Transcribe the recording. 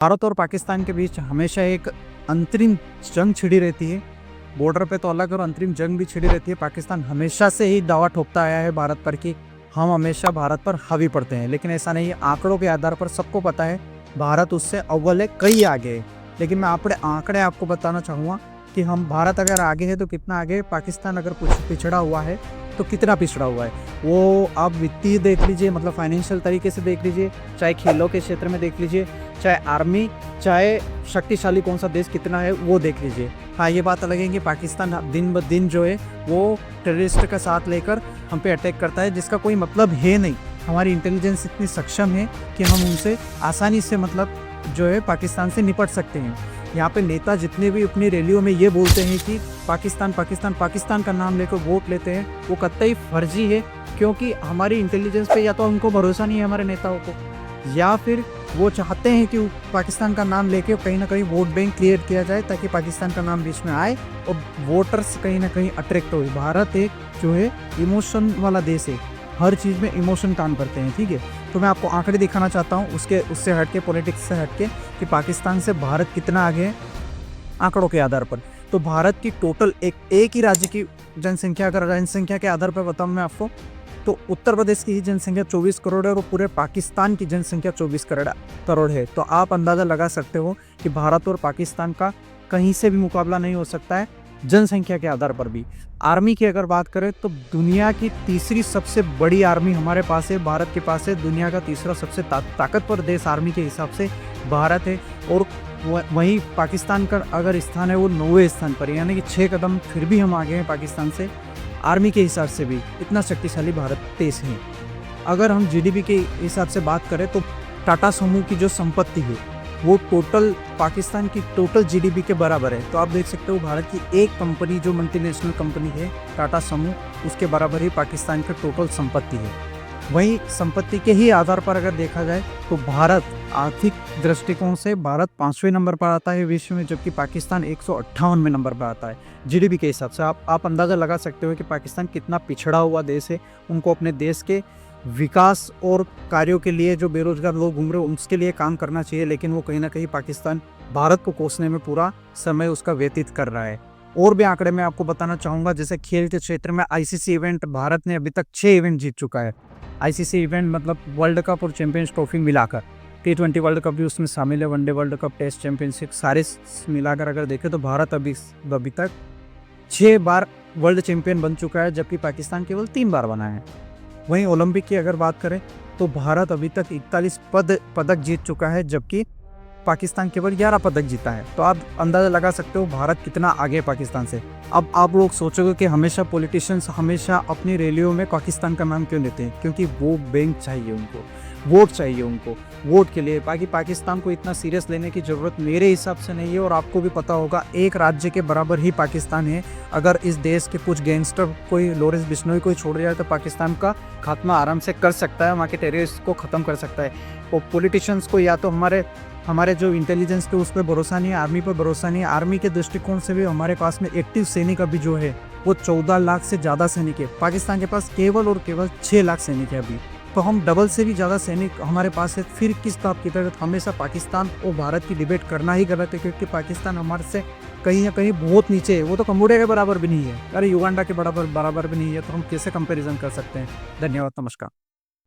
भारत और पाकिस्तान के बीच हमेशा एक अंतरिम जंग छिड़ी रहती है। बॉर्डर पे तो अलग और अंतरिम जंग भी छिड़ी रहती है। पाकिस्तान हमेशा से ही दावा ठोकता आया है भारत पर कि हम हमेशा भारत पर हावी पड़ते हैं, लेकिन ऐसा नहीं है। आंकड़ों के आधार पर सबको पता है भारत उससे अव्वल है, कई आगे है। लेकिन मैं अपने आंकड़े आपको बताना चाहूँगा कि हम भारत अगर आगे है तो कितना आगे, पाकिस्तान अगर कुछ पिछड़ा हुआ है तो कितना पिछड़ा हुआ है। वो आप वित्तीय देख लीजिए, मतलब फाइनेंशियल तरीके से देख लीजिए, चाहे खेलों के क्षेत्र में देख लीजिए, चाहे आर्मी, चाहे शक्तिशाली कौन सा देश कितना है वो देख लीजिए। हाँ, ये बात अलग है कि पाकिस्तान दिन ब दिन जो है वो टेररिस्ट का साथ लेकर हम पे अटैक करता है, जिसका कोई मतलब है नहीं। हमारी इंटेलिजेंस इतनी सक्षम है कि हम उनसे आसानी से मतलब जो है पाकिस्तान से निपट सकते हैं। यहाँ पे नेता जितने भी अपनी रैलियों में ये बोलते हैं कि पाकिस्तान पाकिस्तान पाकिस्तान का नाम लेकर वोट लेते हैं, वो कतई फर्जी है। क्योंकि हमारी इंटेलिजेंस पे या तो उनको भरोसा नहीं है हमारे नेताओं को, या फिर वो चाहते हैं कि पाकिस्तान का नाम लेके कहीं ना कहीं वोट बैंक क्रिएट किया जाए ताकि पाकिस्तान का नाम बीच में आए और वोटर्स कहीं ना कहीं अट्रैक्ट हो। भारत एक जो है इमोशन वाला देश है, हर चीज़ में इमोशन काम करते हैं, ठीक है। तो मैं आपको आंकड़े दिखाना चाहता हूँ उससे हटके, पॉलिटिक्स से हटके, कि पाकिस्तान से भारत कितना आगे है आंकड़ों के आधार पर। तो भारत की टोटल एक ही राज्य की जनसंख्या, अगर जनसंख्या के आधार पर बताऊँ मैं आपको, तो उत्तर प्रदेश की ही जनसंख्या 24 करोड़ है और पूरे पाकिस्तान की जनसंख्या 24 करोड़ है। तो आप अंदाज़ा लगा सकते हो कि भारत और पाकिस्तान का कहीं से भी मुकाबला नहीं हो सकता है जनसंख्या के आधार पर भी। आर्मी की अगर बात करें तो दुनिया की तीसरी सबसे बड़ी आर्मी हमारे पास है, भारत के पास है। दुनिया का तीसरा सबसे ताकतवर देश आर्मी के हिसाब से भारत है। और वहीं पाकिस्तान का अगर स्थान है वो 9वें स्थान पर, यानी कि 6 कदम फिर भी हम आगे हैं पाकिस्तान से। आर्मी के हिसाब से भी इतना शक्तिशाली भारत देश है। अगर हम जीडीपी के हिसाब से बात करें तो टाटा समूह की जो संपत्ति है वो टोटल पाकिस्तान की टोटल जीडीपी के बराबर है। तो आप देख सकते हो भारत की एक कंपनी जो मल्टीनेशनल कंपनी है टाटा समूह, उसके बराबर ही पाकिस्तान का टोटल संपत्ति है। वहीं संपत्ति के ही आधार पर अगर देखा जाए तो भारत आर्थिक दृष्टिकोण से भारत 5वें नंबर पर आता है विश्व में, जबकि पाकिस्तान 158वें नंबर पर आता है जीडीपी के हिसाब से। आप अंदाज़ा लगा सकते हो कि पाकिस्तान कितना पिछड़ा हुआ देश है। उनको अपने देश के विकास और कार्यों के लिए, जो बेरोजगार लोग घूम रहे हैं उसके लिए काम करना चाहिए, लेकिन वो कहीं ना कहीं पाकिस्तान भारत को कोसने में पूरा समय उसका व्यतीत कर रहा है। और भी आंकड़े मैं आपको बताना चाहूँगा, जैसे खेल के क्षेत्र में आईसीसी इवेंट भारत ने अभी तक 6 इवेंट जीत चुका है। आईसीसी इवेंट मतलब वर्ल्ड कप और चैंपियंस ट्रॉफी मिलाकर, T20 वर्ल्ड कप भी उसमें शामिल है, one day world cup, test championship, सारे मिलाकर अगर देखें तो भारत अभी तक 6 बार वर्ल्ड चैंपियन बन चुका है, जबकि पाकिस्तान केवल 3 बार बना है। वहीं ओलंपिक की अगर बात करें तो भारत अभी तक 41 पदक जीत चुका है, जबकि पाकिस्तान केवल 11 पदक जीता है। तो आप अंदाज़ा लगा सकते हो भारत कितना आगे है पाकिस्तान से। अब आप लोग सोचोगे कि हमेशा पॉलिटिशियंस हमेशा अपनी रैलियों में पाकिस्तान का नाम क्यों लेते हैं, क्योंकि वो बैंक चाहिए उनको, वोट चाहिए उनको, वोट के लिए। बाकी पाकिस्तान को इतना सीरियस लेने की ज़रूरत मेरे हिसाब से नहीं है। और आपको भी पता होगा एक राज्य के बराबर ही पाकिस्तान है। अगर इस देश के कुछ गैंगस्टर, कोई लॉरेंस बिश्नोई कोई छोड़ जाए तो पाकिस्तान का खात्मा आराम से कर सकता है, वहाँ के टेररिस्ट को ख़त्म कर सकता है। और पॉलिटिशियंस को या तो हमारे जो इंटेलिजेंस पे उस पर भरोसा नहीं है, आर्मी पर भरोसा नहीं है। आर्मी के दृष्टिकोण से भी हमारे पास में एक्टिव सैनिक अभी जो है वो 14 लाख से ज़्यादा सैनिक है। पाकिस्तान के पास केवल और केवल 6 लाख सैनिक है अभी। तो हम डबल से भी ज़्यादा सैनिक हमारे पास है। फिर किस बात की तरह हमेशा पाकिस्तान और भारत की डिबेट करना ही गलत है, क्योंकि पाकिस्तान हमारे से कहीं ना कहीं बहुत नीचे है। वो तो कंबोडिया के बराबर भी नहीं है, अरे युगांडा के बराबर भी नहीं है। तो हम कैसे कंपैरिजन कर सकते हैं। धन्यवाद, नमस्कार।